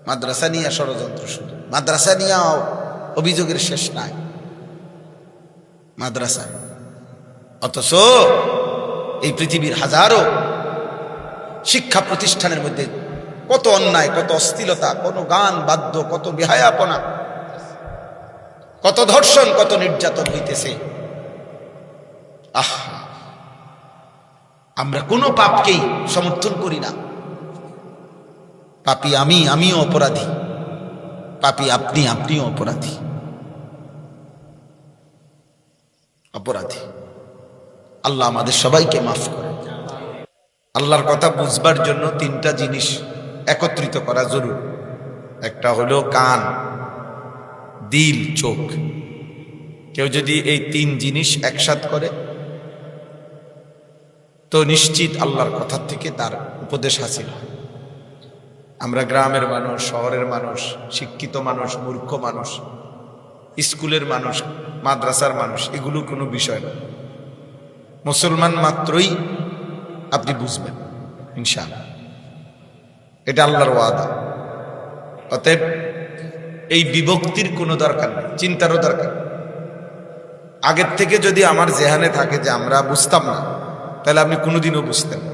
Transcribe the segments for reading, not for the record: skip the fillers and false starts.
মাদ্রাসা নিয়া ষড়যন্ত্র শুধু মাদ্রাসা নিয়া অভিযোগের শেষ নাই মাদ্রাসা। অথচ এই পৃথিবীর হাজারো শিক্ষা প্রতিষ্ঠানের মধ্যে কত অন্যায়, কত অশ্লীলতা, কত গান বাদ্য, কত বেহায়াপনা, কত ধর্ষণ, কত নির্যাতন হইতেছে। আমরা কোনো পাপকেই সমর্থন করি না। পাপী আমিও অপরাধী, পাপী আপনিও অপরাধী। আল্লাহ আমাদের সবাইকে মাফ করে। আল্লাহর কথা বুঝবার জন্য তিনটা জিনিস একত্রিত করা জরুরি। একটা হলো কান, দিল, চোখ। কেউ যদি এই তিন জিনিস একসাথ করে তো নিশ্চিত আল্লাহর কথা থেকে তার উপদেশ হাসিল হয়। আমরা গ্রামের মানুষ, শহরের মানুষ, শিক্ষিত মানুষ, মূর্খ মানুষ, স্কুলের মানুষ, মাদ্রাসার মানুষ, এগুলো কোনো বিষয় না। মুসলমান মাত্রই আপনি বুঝবেন ইনশাআল্লাহ, এটা আল্লাহর ওয়াদা। অতএব এই বিভক্তির কোনো দরকার নেই, চিন্তারও দরকার। আগের থেকে যদি আমার জেহানে থাকে যে আমরা বুঝতাম না, তাহলে আপনি কোনোদিনও বুঝতেন না।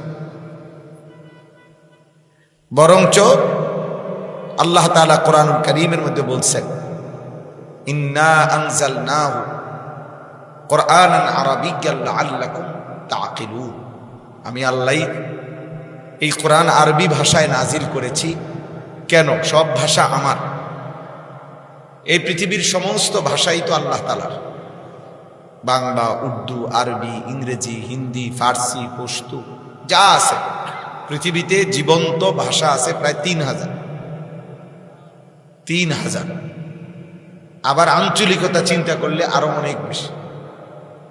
বরঞ্চ আল্লাহ তাআলা কোরআনুল কারীমের মধ্যে বলছেন, ইন্না আনজালনাহু কুরআনান আরাবিয়্যান লাআল্লাকুম তাআকিলুন। আমি আল্লাহ এই কোরআন আরবি ভাষায় নাজিল করেছি। কেন? সব ভাষা আমার। এই পৃথিবীর সমস্ত ভাষাই তো আল্লাহ তাআলার। বাংলা, উর্দু, আরবি, ইংরেজি, হিন্দি, ফার্সি, পশতু যা আছে পৃথিবীতে জীবন্ত ভাষা আছে প্রায় ৩,০০০। আবার আঞ্চলিকতা চিন্তা করলে আরো অনেক বেশি।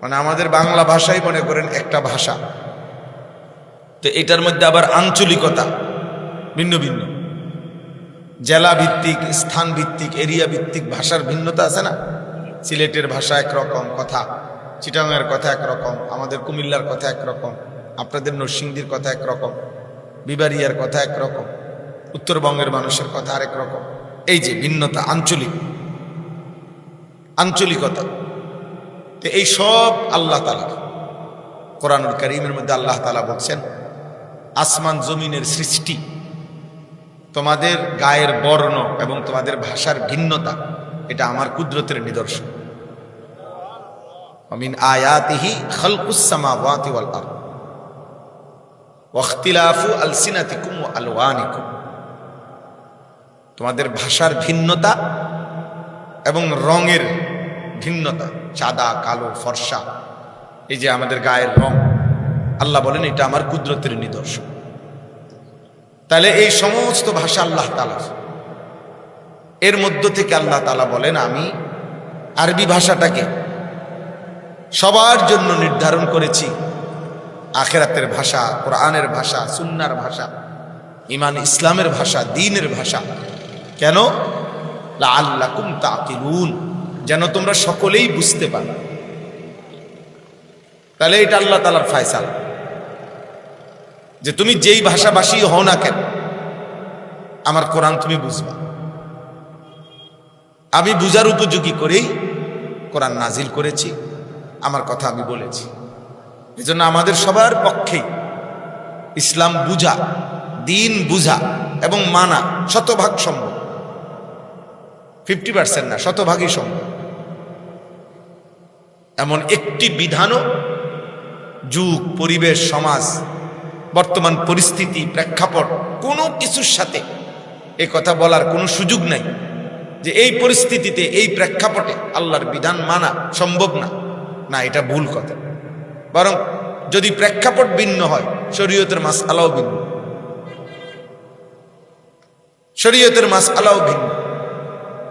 মানে আমাদের বাংলা ভাষাই মনে করেন একটা ভাষা, তো এটার মধ্যে আবার আঞ্চলিকতা ভিন্ন ভিন্ন, জেলা ভিত্তিক, স্থান ভিত্তিক, এরিয়া ভিত্তিক ভাষার ভিন্নতা আছে না? সিলেটের ভাষা একরকম কথা, চিটাগাংয়ের কথা একরকম, আমাদের কুমিল্লার কথা একরকম, আপনাদের নরসিংদীর কথা একরকম, বিবারিয়ার কথা একরকম, উত্তরবঙ্গের মানুষের কথা আরেক রকম। এই যে ভিন্নতা, আঞ্চলিকতা, তো এই সব আল্লাহ তাআলা। কোরআনুল কারীমের মধ্যে আল্লাহ তাআলা বলছেন, আসমান জমিনের সৃষ্টি, তোমাদের গায়ের বর্ণ এবং তোমাদের ভাষার ভিন্নতা, এটা আমার কুদরতের নিদর্শন। মিন আয়াতিহি খালকুস সামাওয়াতি ওয়াল আরদ ওয়া ইখতিলাফু আলসিনাতিকুম ওয়া আলওয়ানিকুম। তোমাদের ভাষার ভিন্নতা এবং রঙের ভিন্নতা, সাদা, কালো, ফর্সা, এই যে আমাদের গায়ের রং, আল্লাহ বলেন এটা আমার কুদরতের নিদর্শন। তাহলে এই সমস্ত ভাষা আল্লাহ তাআলার। এর মধ্য থেকে আল্লাহ তাআলা বলেন, আমি আরবি ভাষাটাকে সবার জন্য নির্ধারণ করেছি, আখিরাতের ভাষা, কোরআনের ভাষা, সুন্নাহর ভাষা, ঈমান ইসলামের ভাষা, দ্বীনের ভাষা। কেন? লাআল্লাকুম তাআকিলুন, যেন তোমরা সকলেই বুঝতে পারো। তাহলে এটা আল্লাহ তাআলার ফয়সালা যে তুমি যেই ভাষাভাষী হও না কেন, আমার কোরআন তুমি বুঝবা। আমি বুঝার উপযোগী করেই কোরআন নাজিল করেছি, আমার কথা আমি বলেছি। এজন্য আমাদের সবার পক্ষেই ইসলাম বুঝা, দ্বীন বুঝা এবং মানা শতভাগ সম্ভব। 50% না, শতভাগই সম্ভব। এমন একটি বিধানও যুগ, পরিবেশ, সমাজ, বর্তমান পরিস্থিতি, প্রেক্ষাপট, কোনো কিছুর সাথে এ কথা বলার কোনো সুযোগ নাই যে এই পরিস্থিতিতে, এই প্রেক্ষাপটে আল্লাহর বিধান মানা সম্ভব না। না, এটা ভুল কথা। বরং যদি প্রেক্ষাপট ভিন্ন হয়, শরীয়তের মাসআলাও ভিন্ন, ভিন্ন।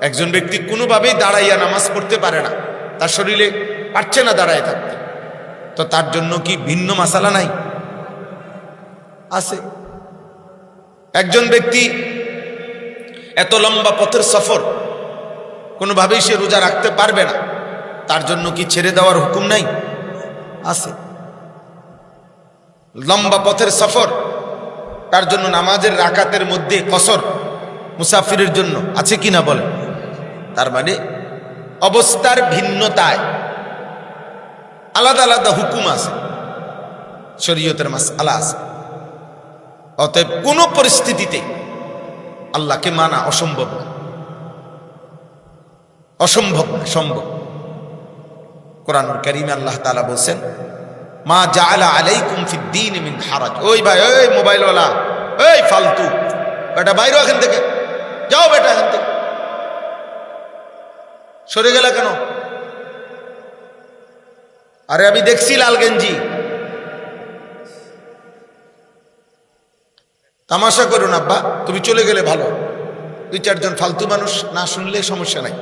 একজন ব্যক্তি কোনোভাবেই দাঁড়াইয়া নামাজ পড়তে পারে না, তার শরীরে পারছে না দাঁড়ায় থাকতে, তো তার জন্য কি ভিন্ন মাসালা নাই? আছে। একজন ব্যক্তি এত লম্বা পথের সফর, কোনোভাবেই সে রোজা রাখতে পারবে না, তার জন্য কি ছেড়ে দেওয়ার হুকুম নাই? আছে। লম্বা পথের সফর, তার জন্য নামাজের রাকাতের মধ্যে কসর মুসাফিরের জন্য আছে কিনা বলে। তার মানে অবস্থার ভিন্নতায় আলাদা আলাদা হুকুম আছে, শরীয়তের মাসআলা আছে। অতএব কোনো পরিস্থিতিতে আল্লাহকে মানা অসম্ভব না, অসম্ভব না, সম্ভব। কোরআনুল কারীমে আল্লাহ তাআলা বলছেন, মা জাআলা আলাইকুম ফিদ্দীন মিন হারাজ। ওই ভাই, ওই মোবাইলওয়ালা, এই ফালতু বেটা, বাইরে এখান থেকে যাও, বেটা এখান থেকে সরে গেলা কেন? আরে আমি দেখছি লাল গেঞ্জি। তামাশা করুন আব্বা, তুমি চলে গেলে ভালো। 2-4 ফালতু মানুষ না শুনলে সমস্যা নাই।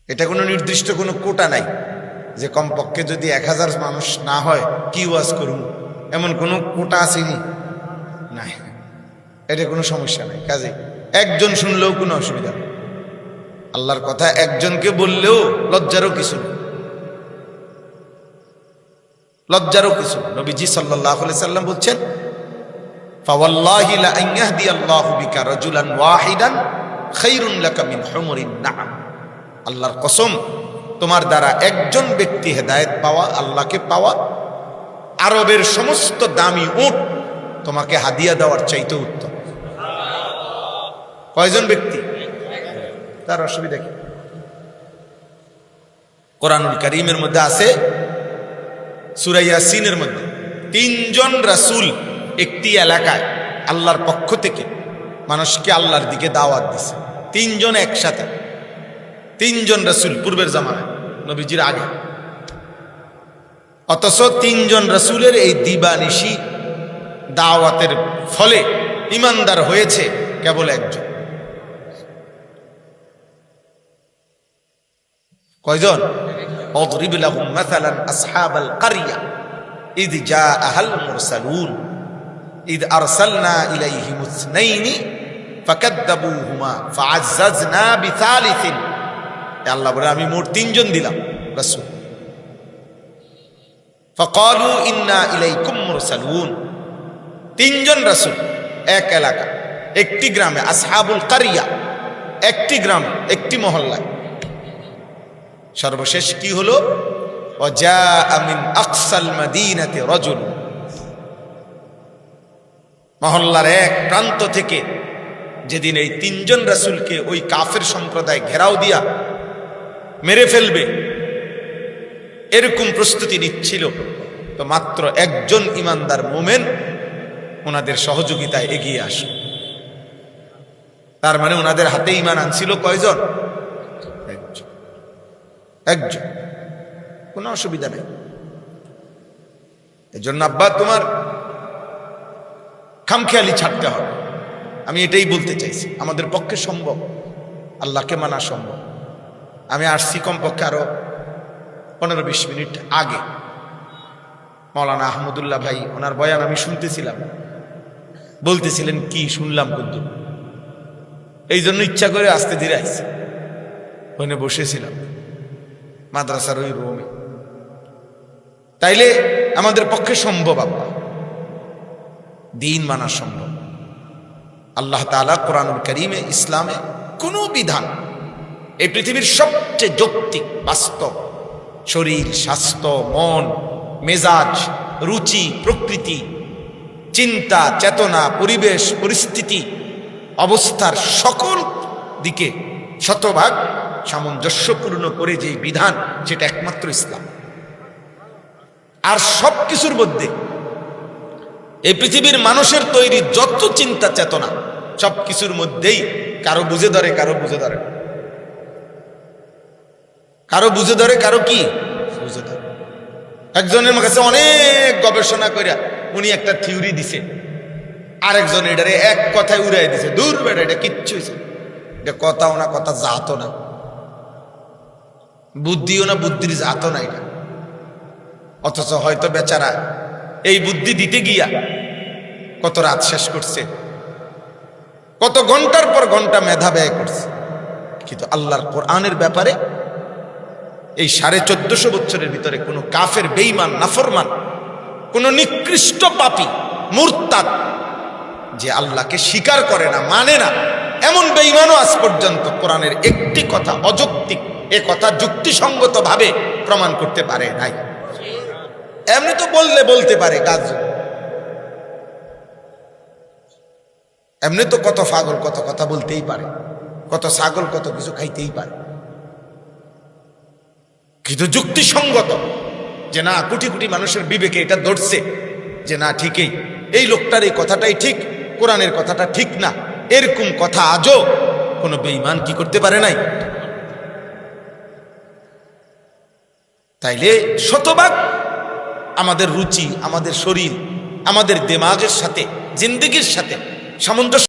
এটা কোনো নির্দিষ্ট কোনো কোটা নাই যে কমপক্ষে যদি 1000 মানুষ না হয় কি ওয়াজ করুন, এমন কোনো কোটা আসেনি নাই। এটা কোনো সমস্যা নাই। কাজে একজন শুনলেও কোনো অসুবিধা নেই। আল্লাহর কথা একজনকে বললেও লজ্জারও কিছু নেই, লজ্জারও কিছু। নবীজি সাল্লাল্লাহু আলাইহি সাল্লাম বলছেন, ফাওয়াল্লাহি লা আন ইয়াহদিয়াল্লাহু বিকা রাজুলান ওয়াহিদান খায়রুন লাকা মিন হুমুরিন নাআম। আল্লাহর কসম, তোমার দ্বারা একজন ব্যক্তি হেদায়েত পাওয়া, আল্লাহকে পাওয়া, আরবের সমস্ত দামি উট তোমাকে হাদিয়া দেওয়ার চাইতে উত্তম। কয়জন ব্যক্তি? তার অসুবিধা কি? কোরআনুল কারীমের মধ্যে আছে, সূরা ইয়াসিনের মধ্যে 3 জন রাসূল একটি এলাকায় আল্লাহর পক্ষ থেকে মানুষকে আল্লাহর দিকে দাওয়াত দিছে। 3 জন একসাথে, 3 জন রাসূল পূর্বের জামানায়, নবীজির আগে। অথচ 3 জন রাসূলের এই দিবানিশি দাওয়াতের ফলে ঈমানদার হয়েছে কেবল একজন। কয়জন? اضرب لهم مثلا اصحاب القريه اذ جاءها المرسلون اذ ارسلنا اليهم اثنين فكذبوهما فعززنا بثالث। আল্লাহ বলে, আমি মোট 3 জন দিলাম রাসূল। فقالوا انا اليكم مرسلون। 3 জন রাসূল, এক এলাকা, একটি গ্রামে, আসহাবুল কারিয়া, একটি গ্রাম, একটি মহল্লায়। সর্বশেষ কি হলো? ওয়াজা মিন আকসাল মাদিনাতি রাজুল। মহল্লার এক প্রান্ত থেকে যেদিন এই 3 জন রাসূলকে ওই কাফের সম্প্রদায় ঘেরাও দিয়া মেরে ফেলবে এরকম প্রস্তুতি নিচ্ছিল, তো মাত্র একজন ইমানদার মুমিন ওনাদের সহযোগিতায় এগিয়ে আসে। তার মানে ওনাদের হাতে ঈমান আনছিল কয়জন? একজন। কোনো অসুবিধা নেই। এজন্য আব্বা, তোমার খামখেয়ালি ছাড়তে হবে। আমি এটাই বলতে চাইছি, আমাদের পক্ষে সম্ভব, আল্লাহকে মানা সম্ভব। আমি আসছি কমপক্ষে আরো 15-20 মিনিট আগে। মাওলানা আহমদুল্লাহ ভাই, ওনার বয়ান আমি শুনতেছিলাম, বলতেছিলেন কি শুনলাম কিন্তু, এই জন্য ইচ্ছা করে আস্তে ধীরে আসছি। ওখানে বসেছিলাম মাদ্রাসার ওই রুমে। তাইলে আমাদের পক্ষে সম্ভব আব্বা, দিন মানা সম্ভব। আল্লাহ তাআলা কোরআনুল কারীমে, ইসলামে কোনো বিধান, এই পৃথিবীর সবচেয়ে যৌক্তিক, বাস্তব, শরীর, স্বাস্থ্য, মন, মেজাজ, রুচি, প্রকৃতি, চিন্তা, চেতনা, পরিবেশ, পরিস্থিতি, অবস্থার সকল দিকে শতভাগ সামঞ্জস্যপূর্ণ করে যে বিধান, সেটা একমাত্র ইসলাম। আর সব কিছুর মধ্যে এই পৃথিবীর মানুষের তৈরি যত চিন্তা চেতনা, সব কিছুর মধ্যেই কারো বুঝে ধরে, কারো বুঝে ধরে, কারো বুঝে ধরে, কারো কি বুঝে ধরে। একজনের কাছে অনেক গবেষণা করে উনি একটা থিওরি দিছে, আরেকজন এটারে এক কথায় উড়াই দিছে, দূর বেটা, এটা কিচ্ছু হয়েছে, এটা কথাও না, কথা জাতও না, বুদ্ধিও না, বুদ্ধির জাতও না এটা। অথচ হয়তো বেচারা এই বুদ্ধি দিতে গিয়া কত রাত শেষ করছে, কত ঘন্টার পর ঘন্টা মেধা ব্যয় করছে, কিন্তু আল্লাহর কোরআনের ব্যাপারে এই 1450 বছরের ভিতরে কোনো কাফের, বেঈমান, নাফরমান, কোন নিকৃষ্ট পাপী, মুরতাদ, যে আল্লাহকে স্বীকার করে না, মানে না, এমন বেঈমানও আজ পর্যন্ত কোরআনের একটি কথা অযৌক্তিক, এ কথা যুক্তিসঙ্গত ভাবে প্রমাণ করতে পারে নাই। এমনি তো বলতে পারে গাছ, এমনি তো কত পাগল কত কথা বলতেই পারে, কত ছাগল কত কিছু খাইতেই পারে, কিন্তু যুক্তিসঙ্গত যে না, কোটি কোটি মানুষের বিবেকে এটা ধরছে যে না, ঠিকই এই লোকটার এই কথাটাই ঠিক, কোরআনের কথাটা ঠিক না, এরকম কথা আজও কোনো বেঈমান কি করতে পারে নাই। তাইলে শতভাগ আমাদের রুচি, আমাদের শরীর, আমাদের দিমাগের সাথে, জিন্দেগির সাথে সামঞ্জস্য